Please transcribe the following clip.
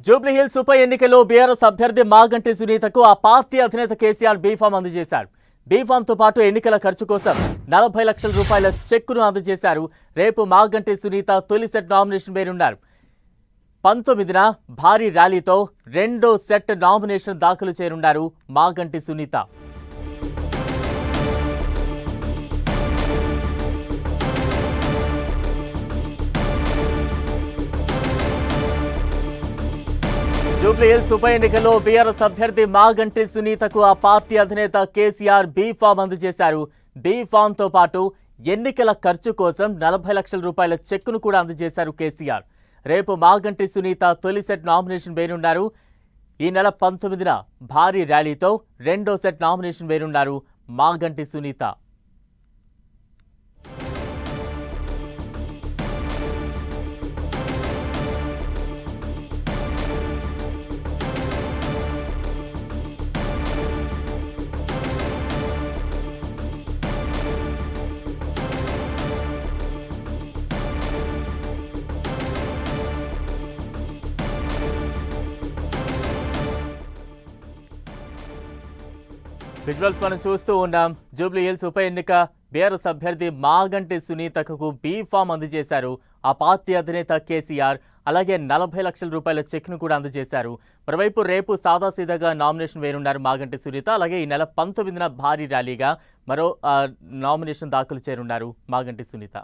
జూబ్లీహిల్స్ ఉప ఎన్నికలో బీఆర్ఎస్ అభ్యర్థి మాగంటి సునీతకు ఆ పార్టీ అధినేత కేసీఆర్ బీఫామ్ అందజేశారు. బీఫామ్తో పాటు ఎన్నికల ఖర్చు కోసం 40 లక్షల రూపాయల చెక్కును అందజేశారు. రేపు మాగంటి సునీత తొలి సెట్ నామినేషన్ వేరున్నారు. 19న భారీ ర్యాలీతో రెండో సెట్ నామినేషన్ దాఖలు చేయనున్నారు మాగంటి సునీత. జూబ్లీహిల్స్ ఉప ఎన్నికల్లో బీఆర్ఎస్ అభ్యర్థి మాగంటి సునీతకు ఆ పార్టీ అధినేత కేసీఆర్ బీఫామ్ అందజేశారు. బీఫామ్తో పాటు ఎన్నికల ఖర్చు కోసం 40 లక్షల రూపాయల చెక్కును కూడా అందజేశారు కేసీఆర్. రేపు మాగంటి సునీత తొలి సెట్ నామినేషన్ వేయనున్నారు. ఈ నెల 19న భారీ ర్యాలీతో రెండో సెట్ నామినేషన్ వేయనున్నారు మాగంటి సునీత. విజువల్స్ మనం చూస్తూ ఉన్నాం. జూబ్లీహిల్స్ ఉప ఎన్నిక బీఆర్ఎస్ అభ్యర్థి మాగంటి సునీతకు బీఫామ్ అందజేశారు ఆ పార్టీ అధినేత కేసీఆర్. అలాగే 40 లక్షల రూపాయల చెక్ను కూడా అందజేశారు. మరోవైపు రేపు సాదాసీదాగా నామినేషన్ వేయనున్నారు మాగంటి సునీత. అలాగే ఈ నెల 19న భారీ ర్యాలీగా మరో నామినేషన్ దాఖలు చేయనున్నారు మాగంటి సునీత.